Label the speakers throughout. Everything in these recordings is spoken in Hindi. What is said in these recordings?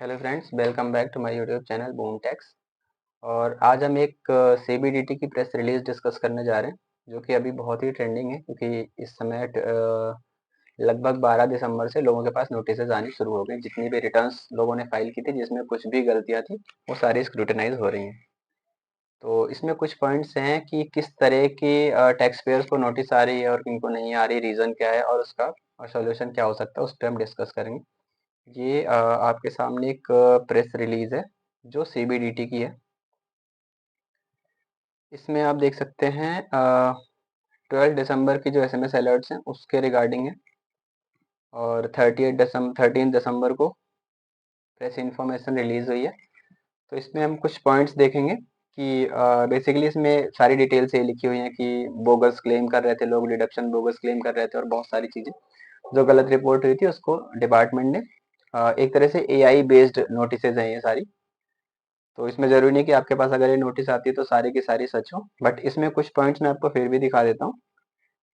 Speaker 1: Hello friends, welcome back to my YouTube channel Boom Tax. और आज हम एक सीबीडीटी की प्रेस रिलीज डिस्कस करने जा रहे हैं, जो कि अभी बहुत ही ट्रेंडिंग है, क्योंकि इस समय लगभग 12 दिसंबर से लोगों के पास नोटिसेज आनी शुरू हो गई। जितनी भी रिटर्न्स लोगों ने फाइल की थी जिसमें कुछ भी गलतियां थी, वो सारी स्क्रूटिनाइज हो रही हैं। तो इसमें कुछ पॉइंट्स हैं कि किस तरह की टैक्स पेयर्स को नोटिस आ रही है और किनको नहीं आ रही, रीज़न क्या है और उसका सोल्यूशन क्या हो सकता है, उस पर हम डिस्कस करेंगे। ये आपके सामने एक प्रेस रिलीज है जो सीबीडीटी की है। इसमें आप देख सकते हैं 12 दिसंबर की जो एसएमएस अलर्ट्स हैं उसके रिगार्डिंग है, और 13 दिसंबर को प्रेस इन्फॉर्मेशन रिलीज हुई है। तो इसमें हम कुछ पॉइंट्स देखेंगे कि बेसिकली इसमें सारी डिटेल्स ये लिखी हुई हैं कि बोगस क्लेम कर रहे थे लोग, डिडक्शन बोगस क्लेम कर रहे थे, और बहुत सारी चीज़ें जो गलत रिपोर्ट हुई थी उसको डिपार्टमेंट ने एक तरह से एआई बेस्ड नोटिसेज हैं ये सारी। तो इसमें ज़रूरी नहीं कि आपके पास अगर ये नोटिस आती है तो सारी की सारी सच हो, बट इसमें कुछ पॉइंट्स मैं आपको फिर भी दिखा देता हूँ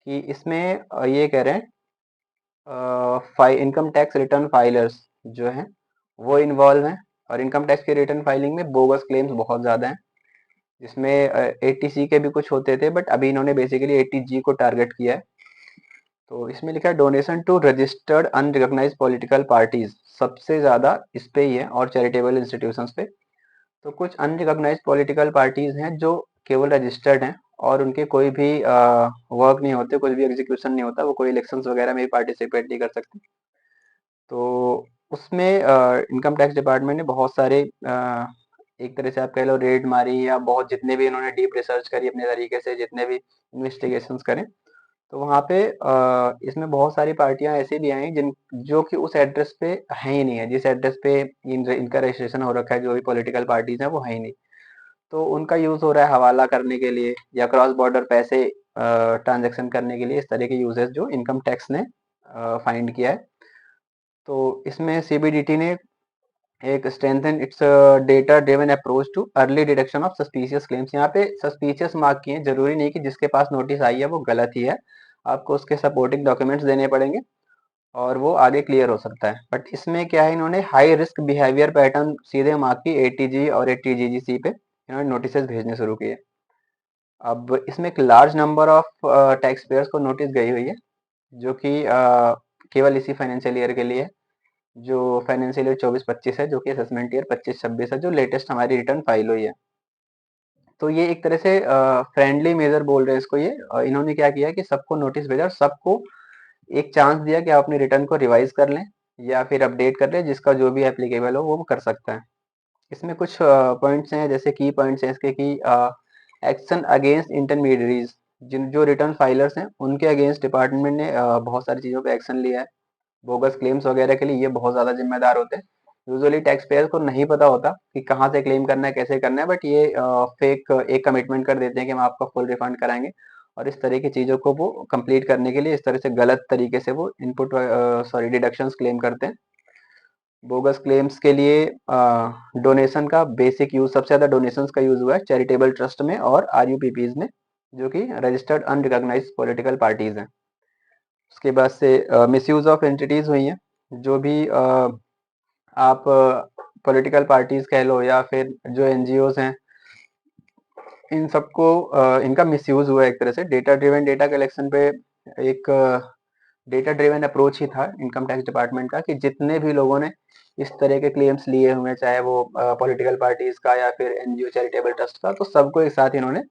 Speaker 1: कि इसमें ये कह रहे हैं इनकम टैक्स रिटर्न फाइलर्स जो हैं वो इन्वॉल्व हैं, और इनकम टैक्स की रिटर्न फाइलिंग में बोगस क्लेम्स बहुत ज़्यादा हैं, जिसमें 80C के भी कुछ होते थे, बट अभी इन्होंने बेसिकली 80G को टारगेट किया है। तो इसमें लिखा है donation to registered unrecognised political parties, सबसे ज़्यादा इस पे ही है, और चैरिटेबल इंस्टीट्यूशंस पे। तो कुछ अनरिकॉग्नाइज्ड पॉलिटिकल पार्टीज हैं जो केवल रजिस्टर्ड हैं और उनके कोई भी वर्क नहीं होते, कुछ भी एग्जीक्यूशन नहीं होता, वो कोई इलेक्शंस वगैरह में भी पार्टिसिपेट नहीं कर सकते। तो उसमें इनकम टैक्स डिपार्टमेंट ने बहुत सारे एक तरह से आप कह लो रेड मारी, या बहुत जितने भी इन्होंने डीप रिसर्च करी अपने तरीके से, जितने भी इन्वेस्टिगेशंस करें, तो वहाँ पे इसमें बहुत सारी पार्टियां ऐसी भी आई जिन जो कि उस एड्रेस पे है ही नहीं है, जिस एड्रेस पे इनका रजिस्ट्रेशन हो रखा है, जो भी पॉलिटिकल पार्टीज हैं वो है ही नहीं। तो उनका यूज हो रहा है हवाला करने के लिए या क्रॉस बॉर्डर पैसे ट्रांजैक्शन करने के लिए, इस तरह के यूजेस जो इनकम टैक्स ने फाइंड किया है। तो इसमें सीबीडीटी ने एक strengthen it's data driven approach too early detection of suspicious claims. यहाँ पे सस्पिशियस मार्क किए हैं, जरूरी नहीं कि जिसके पास नोटिस आई है वो गलत ही है, आपको उसके सपोर्टिंग डॉक्यूमेंट्स देने पड़ेंगे और वो आगे क्लियर हो सकता है। बट इसमें क्या है, इन्होंने हाई रिस्क बिहेवियर पैटर्न सीधे मार्क की 80G और 80GGC पे इन्होंने नोटिस भेजने शुरू किए। अब इसमें एक large number of tax payers को नोटिस गई हुई है, जो कि केवल इसी फाइनेंशियल ईयर के लिए, जो फाइनेंशियल ईयर 24-25 है, जो कि असेसमेंट ईयर 25-26 है, जो लेटेस्ट हमारी रिटर्न फाइल हुई है। तो ये एक तरह से फ्रेंडली मेजर बोल रहे हैं इसको। ये इन्होंने क्या किया कि सबको नोटिस भेजा और सबको एक चांस दिया कि आप अपनी रिटर्न को रिवाइज कर लें या फिर अपडेट कर लें, जिसका जो भी एप्लीकेबल हो वो कर सकता है। इसमें कुछ पॉइंट्स हैं, जैसे की पॉइंट्स हैं इसके कि एक्शन अगेंस्ट इंटरमीडियरीज, जिन जो रिटर्न फाइलर्स हैं उनके अगेंस्ट डिपार्टमेंट ने बहुत सारी चीज़ों पे एक्शन लिया है। बोगस क्लेम्स वगैरह के लिए ये बहुत ज़्यादा जिम्मेदार होते हैं। यूजुअली टैक्स पेयर को नहीं पता होता कि कहाँ से क्लेम करना है, कैसे करना है, बट ये फेक एक कमिटमेंट कर देते हैं कि हम आपका फुल रिफंड कराएंगे, और इस तरह की चीज़ों को वो कंप्लीट करने के लिए इस तरह से गलत तरीके से वो इनपुट डिडक्शंस क्लेम करते हैं। बोगस क्लेम्स के लिए डोनेशन का बेसिक यूज, सबसे ज़्यादा डोनेशंस का यूज हुआ है चैरिटेबल ट्रस्ट में और आरयूपीपीज में, जो कि रजिस्टर्ड अनरिकॉग्नाइज्ड पॉलिटिकल पार्टीज हैं। उसके बाद से मिसयूज ऑफ एंटिटीज हुई हैं, जो भी आप पॉलिटिकल पार्टीज कह लो या फिर जो एनजीओज हैं, इन सबको इनका मिसयूज हुआ है एक तरह से। डेटा ड्रिवन डेटा कलेक्शन पे एक डेटा ड्रिवन अप्रोच ही था इनकम टैक्स डिपार्टमेंट का, कि जितने भी लोगों ने इस तरह के क्लेम्स लिए हुए हैं, चाहे वो पॉलिटिकल पार्टीज का या फिर एनजीओ चैरिटेबल ट्रस्ट का, तो सबको एक साथ इन्होंने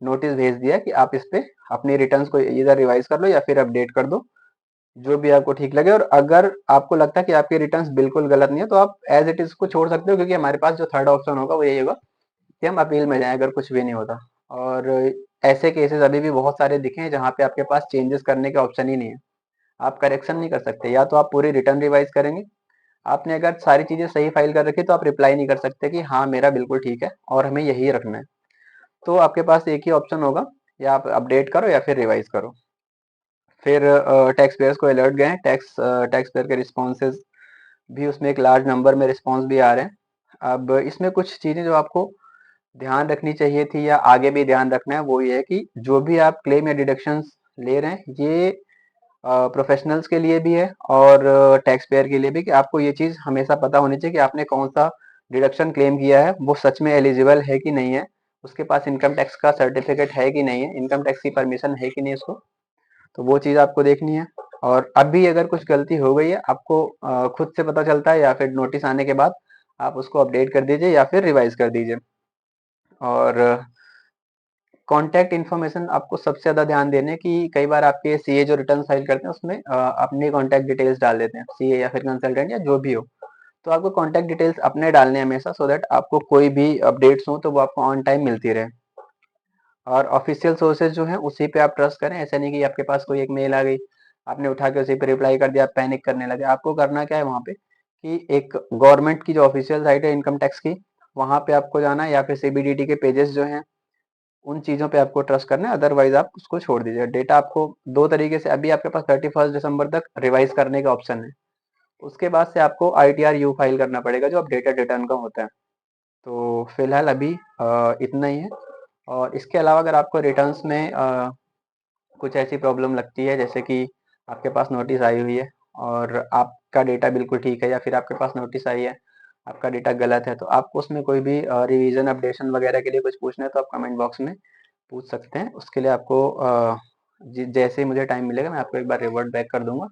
Speaker 1: नोटिस भेज दिया कि आप इस पे अपनी रिटर्न्स को इधर रिवाइज कर लो या फिर अपडेट कर दो, जो भी आपको ठीक लगे। और अगर आपको लगता है कि आपके रिटर्न्स बिल्कुल गलत नहीं है, तो आप एज इट इज को छोड़ सकते हो, क्योंकि हमारे पास जो थर्ड ऑप्शन होगा वो यही होगा कि हम अपील में जाएं अगर कुछ भी नहीं होता। और ऐसे केसेस अभी भी बहुत सारे दिखे हैं जहाँ पे आपके पास चेंजेस करने के ऑप्शन ही नहीं है, आप करेक्शन नहीं कर सकते। या तो आप पूरी रिटर्न रिवाइज करेंगे, आपने अगर सारी चीजें सही फाइल कर रखी तो आप रिप्लाई नहीं कर सकते कि हाँ मेरा बिल्कुल ठीक है और हमें यही रखना है। तो आपके पास एक ही ऑप्शन होगा, या आप अपडेट करो या फिर रिवाइज करो। फिर टैक्स पेयर्स को अलर्ट गए, टैक्स पेयर के रिस्पॉन्सेज भी, उसमें एक लार्ज नंबर में रिस्पॉन्स भी आ रहे हैं। अब इसमें कुछ चीज़ें जो आपको ध्यान रखनी चाहिए थी या आगे भी ध्यान रखना है, वो ये है कि जो भी आप क्लेम या डिडक्शंस ले रहे हैं, ये प्रोफेशनल्स के लिए भी है और टैक्स पेयर के लिए भी, कि आपको ये चीज़ हमेशा पता होनी चाहिए कि आपने कौन सा डिडक्शन क्लेम किया है, वो सच में एलिजिबल है कि नहीं है, उसके पास इनकम टैक्स का सर्टिफिकेट है कि नहीं है, इनकम टैक्स की परमिशन है कि नहीं उसको, तो वो चीज़ आपको देखनी है। और अब भी अगर कुछ गलती हो गई है, आपको खुद से पता चलता है या फिर नोटिस आने के बाद आप उसको अपडेट कर दीजिए या फिर रिवाइज कर दीजिए। और कॉन्टैक्ट इन्फॉर्मेशन आपको सबसे ज़्यादा ध्यान देने की, कई बार आपके सीए जो रिटर्न फाइल करते हैं उसमें अपनी कॉन्टैक्ट डिटेल्स डाल देते हैं, सीए या फिर कंसल्टेंट या जो भी हो, तो आपको कॉन्टैक्ट डिटेल्स अपने डालने हैं हमेशा, सो दैट आपको कोई भी अपडेट्स हो तो वो आपको ऑन टाइम मिलती रहे। और ऑफिशियल सोर्सेज जो हैं उसी पे आप ट्रस्ट करें, ऐसा नहीं कि आपके पास कोई एक मेल आ गई, आपने उठा के उसी पे रिप्लाई कर दिया, आप पैनिक करने लगे। आपको करना क्या है वहाँ पे, कि एक गवर्नमेंट की जो ऑफिशियल साइट है इनकम टैक्स की, वहाँ पे आपको जाना है, या फिर सीबीडीटी के पेजेस जो हैं उन चीज़ों पे आपको ट्रस्ट करना है, अदरवाइज आप उसको छोड़ दीजिए। डेटा आपको दो तरीके से, अभी आपके पास 31 दिसंबर तक रिवाइज करने का ऑप्शन है, उसके बाद से आपको ITR यू फाइल करना पड़ेगा जो अपडेटेड रिटर्न का होता है। तो फिलहाल अभी इतना ही है। और इसके अलावा अगर आपको रिटर्न्स में कुछ ऐसी प्रॉब्लम लगती है, जैसे कि आपके पास नोटिस आई हुई है और आपका डेटा बिल्कुल ठीक है, या फिर आपके पास नोटिस आई है आपका डेटा गलत है, तो आपको उसमें कोई भी रिवीजन अपडेशन वगैरह के लिए कुछ पूछना है तो आप कमेंट बॉक्स में पूछ सकते हैं। उसके लिए आपको जैसे ही मुझे टाइम मिलेगा मैं आपको एक बार रिवर्ट बैक कर दूंगा।